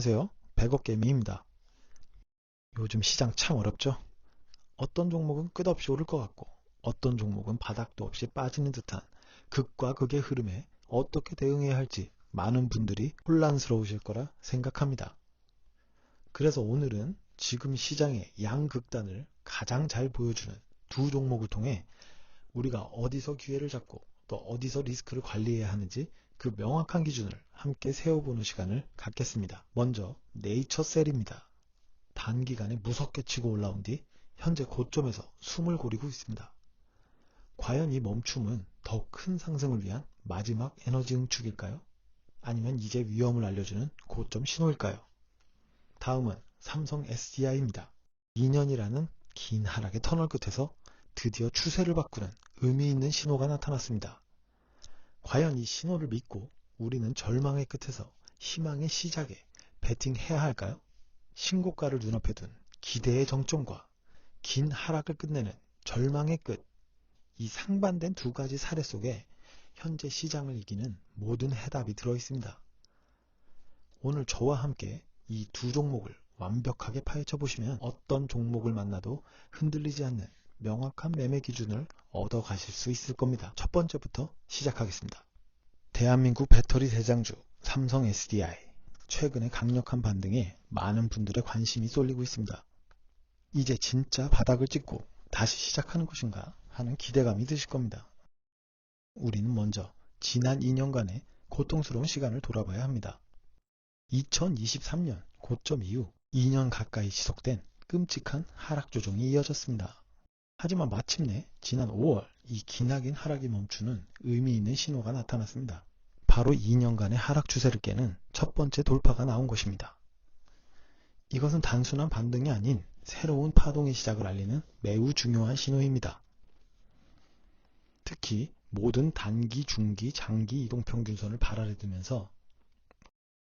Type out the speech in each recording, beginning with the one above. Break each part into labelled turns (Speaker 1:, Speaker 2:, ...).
Speaker 1: 안녕하세요. 백업개미입니다. 요즘 시장 참 어렵죠? 어떤 종목은 끝없이 오를 것 같고 어떤 종목은 바닥도 없이 빠지는 듯한 극과 극의 흐름에 어떻게 대응해야 할지 많은 분들이 혼란스러우실 거라 생각합니다. 그래서 오늘은 지금 시장의 양극단을 가장 잘 보여주는 두 종목을 통해 우리가 어디서 기회를 잡고 또 어디서 리스크를 관리해야 하는지 그 명확한 기준을 함께 세워보는 시간을 갖겠습니다. 먼저 네이처셀입니다. 단기간에 무섭게 치고 올라온 뒤 현재 고점에서 숨을 고르고 있습니다. 과연 이 멈춤은 더 큰 상승을 위한 마지막 에너지 응축일까요? 아니면 이제 위험을 알려주는 고점 신호일까요? 다음은 삼성 SDI입니다. 2년이라는 긴 하락의 터널 끝에서 드디어 추세를 바꾸는 의미 있는 신호가 나타났습니다. 과연 이 신호를 믿고 우리는 절망의 끝에서 희망의 시작에 베팅해야 할까요? 신고가를 눈앞에 둔 기대의 정점과 긴 하락을 끝내는 절망의 끝, 이 상반된 두 가지 사례 속에 현재 시장을 이기는 모든 해답이 들어있습니다. 오늘 저와 함께 이 두 종목을 완벽하게 파헤쳐 보시면 어떤 종목을 만나도 흔들리지 않는 명확한 매매 기준을 얻어 가실 수 있을 겁니다. 첫 번째부터 시작하겠습니다. 대한민국 배터리 대장주 삼성 SDI. 최근의 강력한 반등에 많은 분들의 관심이 쏠리고 있습니다. 이제 진짜 바닥을 찍고 다시 시작하는 것인가 하는 기대감이 드실 겁니다. 우리는 먼저 지난 2년간의 고통스러운 시간을 돌아봐야 합니다. 2023년 고점 이후 2년 가까이 지속된 끔찍한 하락 조정이 이어졌습니다. 하지만 마침내 지난 5월 이 기나긴 하락이 멈추는 의미 있는 신호가 나타났습니다. 바로 2년간의 하락 추세를 깨는 첫 번째 돌파가 나온 것입니다. 이것은 단순한 반등이 아닌 새로운 파동의 시작을 알리는 매우 중요한 신호입니다. 특히 모든 단기, 중기, 장기 이동평균선을 발아래 두면서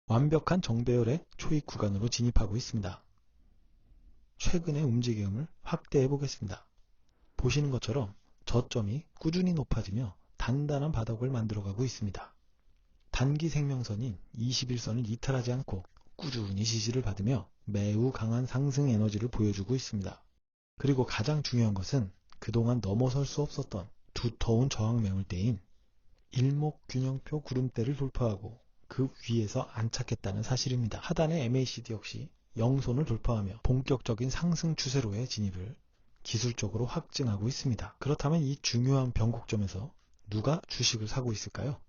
Speaker 1: 완벽한 정배열의 초입 구간으로 진입하고 있습니다. 최근의 움직임을 확대해 보겠습니다. 보시는 것처럼 저점이 꾸준히 높아지며 단단한 바닥을 만들어가고 있습니다. 단기 생명선인 21선을 이탈하지 않고 꾸준히 지지를 받으며 매우 강한 상승 에너지를 보여주고 있습니다. 그리고 가장 중요한 것은 그동안 넘어설 수 없었던 두터운 저항 매물대인 일목균형표 구름대를 돌파하고 그 위에서 안착했다는 사실입니다. 하단의 MACD 역시 영손을 돌파하며 본격적인 상승 추세로의 진입을 기술적으로 확증하고 있습니다. 그렇다면 이 중요한 변곡점에서 누가 주식을 사고 있을까요?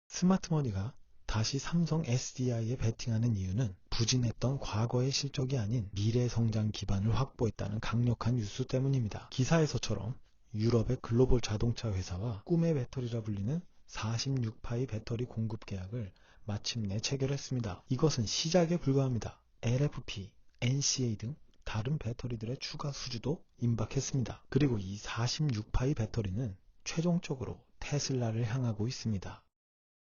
Speaker 1: 스마트머니가 다시 삼성 SDI에 베팅하는 이유는 부진했던 과거의 실적이 아닌 미래 성장 기반을 확보했다는 강력한 뉴스 때문입니다. 기사에서처럼 유럽의 글로벌 자동차 회사와 꿈의 배터리라 불리는 46파이 배터리 공급 계약을 마침내 체결했습니다. 이것은 시작에 불과합니다. LFP, NCA 등 다른 배터리들의 추가 수주도 임박했습니다. 그리고 이 46파이 배터리는 최종적으로 테슬라를 향하고 있습니다.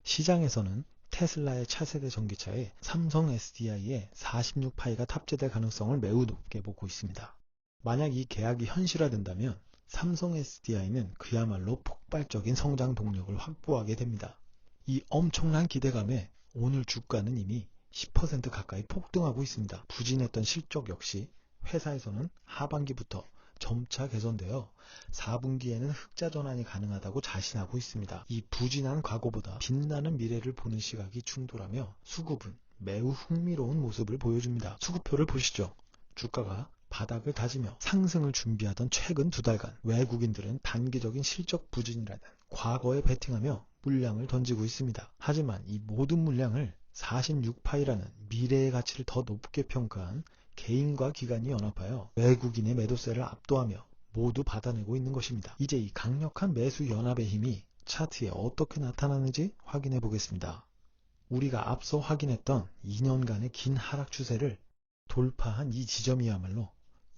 Speaker 1: 시장에서는 테슬라의 차세대 전기차에 삼성 SDI에 46파이가 탑재될 가능성을 매우 높게 보고 있습니다. 만약 이 계약이 현실화된다면 삼성 SDI는 그야말로 폭발적인 성장 동력을 확보하게 됩니다. 이 엄청난 기대감에 오늘 주가는 이미 10% 가까이 폭등하고 있습니다. 부진했던 실적 역시 회사에서는 하반기부터 점차 개선되어 4분기에는 흑자 전환이 가능하다고 자신하고 있습니다. 이 부진한 과거보다 빛나는 미래를 보는 시각이 충돌하며 수급은 매우 흥미로운 모습을 보여줍니다. 수급표를 보시죠. 주가가 바닥을 다지며 상승을 준비하던 최근 두 달간 외국인들은 단기적인 실적 부진이라는 과거에 베팅하며 물량을 던지고 있습니다. 하지만 이 모든 물량을 46파이라는 미래의 가치를 더 높게 평가한 개인과 기관이 연합하여 외국인의 매도세를 압도하며 모두 받아내고 있는 것입니다. 이제 이 강력한 매수 연합의 힘이 차트에 어떻게 나타나는지 확인해 보겠습니다. 우리가 앞서 확인했던 2년간의 긴 하락 추세를 돌파한 이 지점이야말로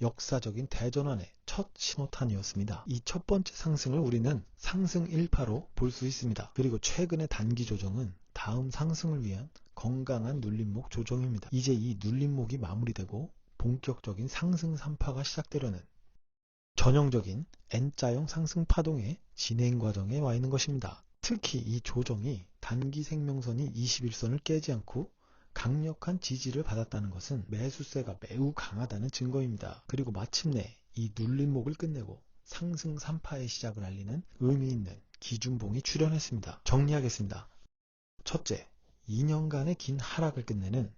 Speaker 1: 역사적인 대전환의 첫 신호탄이었습니다. 이 첫 번째 상승을 우리는 상승 1파로 볼 수 있습니다. 그리고 최근의 단기 조정은 다음 상승을 위한 건강한 눌림목 조정입니다. 이제 이 눌림목이 마무리되고 본격적인 상승 3파가 시작되려는 전형적인 N자형 상승 파동의 진행 과정에 와 있는 것입니다. 특히 이 조정이 단기 생명선인 21선을 깨지 않고 강력한 지지를 받았다는 것은 매수세가 매우 강하다는 증거입니다. 그리고 마침내 이 눌림목을 끝내고 상승 3파의 시작을 알리는 의미 있는 기준봉이 출현했습니다. 정리하겠습니다. 첫째, 2년간의 긴 하락을 끝내는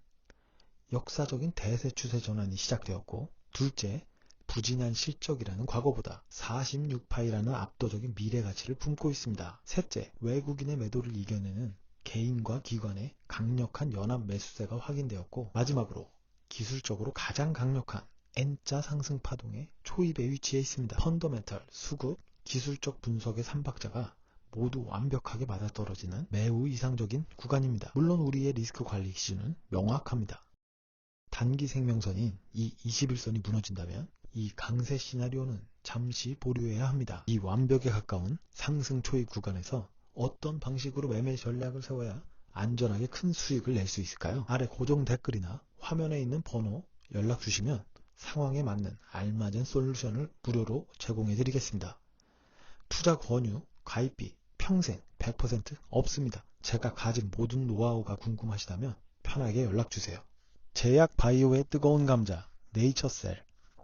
Speaker 1: 역사적인 대세 추세 전환이 시작되었고, 둘째, 부진한 실적이라는 과거보다 46파이라는 압도적인 미래 가치를 품고 있습니다. 셋째, 외국인의 매도를 이겨내는 개인과 기관의 강력한 연합 매수세가 확인되었고, 마지막으로 기술적으로 가장 강력한 N자 상승 파동의 초입에 위치해 있습니다. 펀더멘털, 수급, 기술적 분석의 3박자가 모두 완벽하게 맞아떨어지는 매우 이상적인 구간입니다. 물론 우리의 리스크 관리 기준은 명확합니다. 단기 생명선인 이 21선이 무너진다면 이 강세 시나리오는 잠시 보류해야 합니다. 이 완벽에 가까운 상승 초입 구간에서 어떤 방식으로 매매 전략을 세워야 안전하게 큰 수익을 낼 수 있을까요? 아래 고정 댓글이나 화면에 있는 번호 연락 주시면 상황에 맞는 알맞은 솔루션을 무료로 제공해 드리겠습니다. 투자 권유, 가입비, 평생 100% 없습니다. 제가 가진 모든 노하우가 궁금하시다면 편하게 연락 주세요. 제약 바이오의 뜨거운 감자, 네이처셀.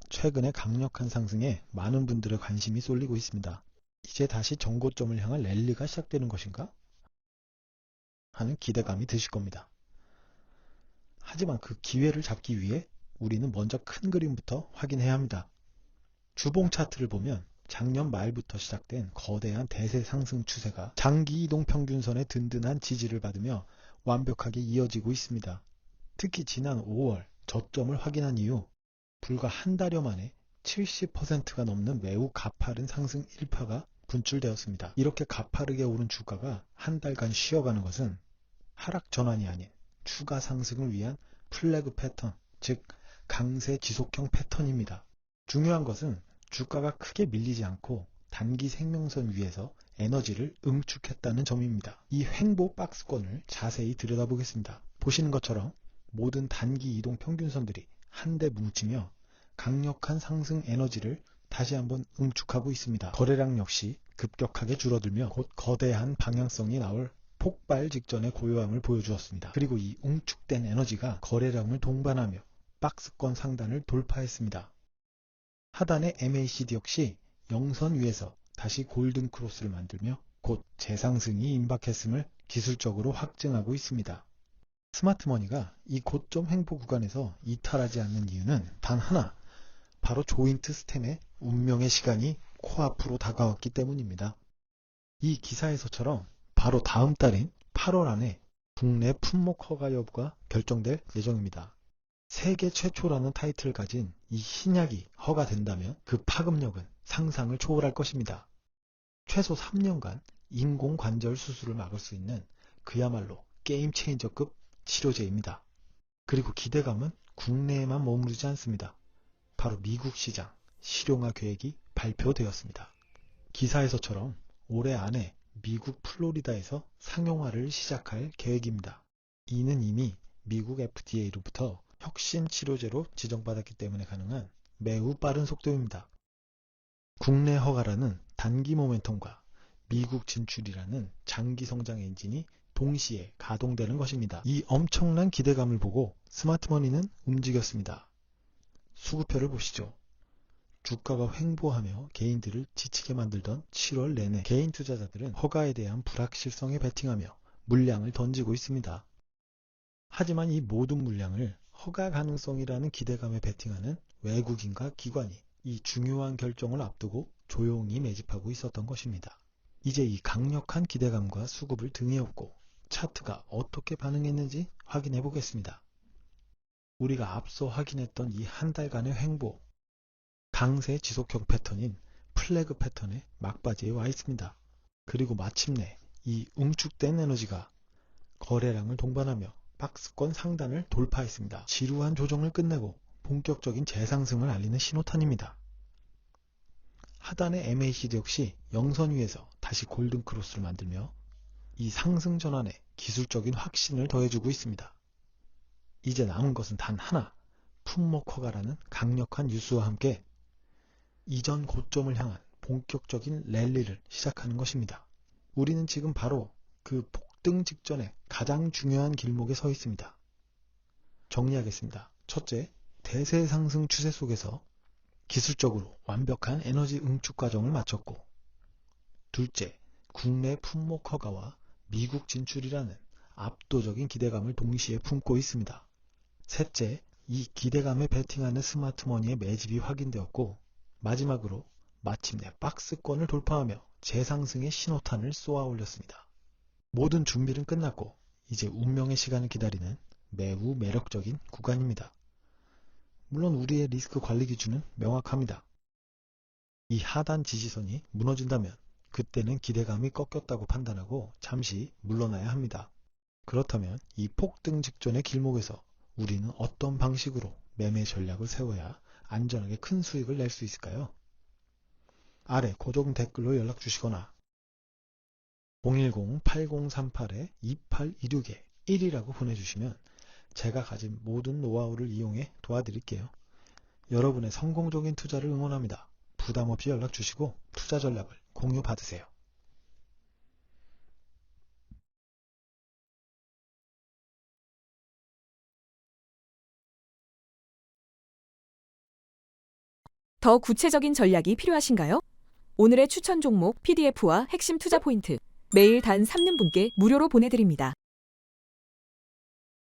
Speaker 1: 최근에 강력한 상승에 많은 분들의 관심이 쏠리고 있습니다. 이제 다시 정고점을 향한 랠리가 시작되는 것인가? 하는 기대감이 드실 겁니다. 하지만 그 기회를 잡기 위해 우리는 먼저 큰 그림부터 확인해야 합니다. 주봉 차트를 보면 작년 말부터 시작된 거대한 대세 상승 추세가 장기 이동 평균선의 든든한 지지를 받으며 완벽하게 이어지고 있습니다. 특히 지난 5월 저점을 확인한 이후 불과 한 달여 만에 70%가 넘는 매우 가파른 상승 1파가 분출되었습니다. 이렇게 가파르게 오른 주가가 한 달간 쉬어가는 것은 하락 전환이 아닌 추가 상승을 위한 플래그 패턴, 즉 강세 지속형 패턴입니다. 중요한 것은 주가가 크게 밀리지 않고 단기 생명선 위에서 에너지를 응축했다는 점입니다. 이 횡보 박스권을 자세히 들여다보겠습니다. 보시는 것처럼 모든 단기 이동 평균선들이 한데 뭉치며 강력한 상승 에너지를 다시 한번 응축하고 있습니다. 거래량 역시 급격하게 줄어들며 곧 거대한 방향성이 나올 폭발 직전의 고요함을 보여주었습니다. 그리고 이 응축된 에너지가 거래량을 동반하며 박스권 상단을 돌파했습니다. 하단의 MACD 역시 영선 위에서 다시 골든 크로스를 만들며 곧 재상승이 임박했음을 기술적으로 확증하고 있습니다. 스마트머니가 이 고점 횡보 구간에서 이탈하지 않는 이유는 단 하나, 바로 조인트 스템의 운명의 시간이 코앞으로 다가왔기 때문입니다. 이 기사에서처럼 바로 다음 달인 8월 안에 국내 품목 허가 여부가 결정될 예정입니다. 세계 최초라는 타이틀을 가진 이 신약이 허가된다면 그 파급력은 상상을 초월할 것입니다. 최소 3년간 인공관절 수술을 막을 수 있는 그야말로 게임 체인저급 치료제입니다. 그리고 기대감은 국내에만 머무르지 않습니다. 바로 미국 시장 실용화 계획이 발표되었습니다. 기사에서처럼 올해 안에 미국 플로리다에서 상용화를 시작할 계획입니다. 이는 이미 미국 FDA로부터 혁신 치료제로 지정받았기 때문에 가능한 매우 빠른 속도입니다. 국내 허가라는 단기 모멘텀과 미국 진출이라는 장기 성장 엔진이 동시에 가동되는 것입니다. 이 엄청난 기대감을 보고 스마트머니는 움직였습니다. 수급표를 보시죠. 주가가 횡보하며 개인들을 지치게 만들던 7월 내내 개인 투자자들은 허가에 대한 불확실성에 베팅하며 물량을 던지고 있습니다. 하지만 이 모든 물량을 허가 가능성이라는 기대감에 베팅하는 외국인과 기관이 이 중요한 결정을 앞두고 조용히 매집하고 있었던 것입니다. 이제 이 강력한 기대감과 수급을 등에 업고 차트가 어떻게 반응했는지 확인해 보겠습니다. 우리가 앞서 확인했던 이 한 달간의 횡보, 강세 지속형 패턴인 플래그 패턴의 막바지에 와 있습니다. 그리고 마침내 이 응축된 에너지가 거래량을 동반하며 박스권 상단을 돌파했습니다. 지루한 조정을 끝내고 본격적인 재상승을 알리는 신호탄입니다. 하단의 MACD 역시 영선 위에서 다시 골든 크로스를 만들며 이 상승 전환에 기술적인 확신을 더해주고 있습니다. 이제 남은 것은 단 하나, 품목 허가라는 강력한 뉴스와 함께 이전 고점을 향한 본격적인 랠리를 시작하는 것입니다. 우리는 지금 바로 그 폭등 직전에 가장 중요한 길목에 서 있습니다. 정리하겠습니다. 첫째, 대세 상승 추세 속에서 기술적으로 완벽한 에너지 응축 과정을 마쳤고, 둘째, 국내 품목 허가와 미국 진출이라는 압도적인 기대감을 동시에 품고 있습니다. 셋째, 이 기대감에 베팅하는 스마트머니의 매집이 확인되었고, 마지막으로 마침내 박스권을 돌파하며 재상승의 신호탄을 쏘아 올렸습니다. 모든 준비는 끝났고 이제 운명의 시간을 기다리는 매우 매력적인 구간입니다. 물론 우리의 리스크 관리 기준은 명확합니다. 이 하단 지지선이 무너진다면 그때는 기대감이 꺾였다고 판단하고 잠시 물러나야 합니다. 그렇다면 이 폭등 직전의 길목에서 우리는 어떤 방식으로 매매 전략을 세워야 안전하게 큰 수익을 낼 수 있을까요? 아래 고정 댓글로 연락 주시거나 010-8038-2826-1이라고 보내주시면 제가 가진 모든 노하우를 이용해 도와드릴게요. 여러분의 성공적인 투자를 응원합니다. 부담 없이 연락 주시고 투자 전략을 공유 받으세요.
Speaker 2: 더 구체적인 전략이 필요하신가요? 오늘의 추천 종목 PDF와 핵심 투자 포인트 매일 단 3는 분께 무료로 보내드립니다.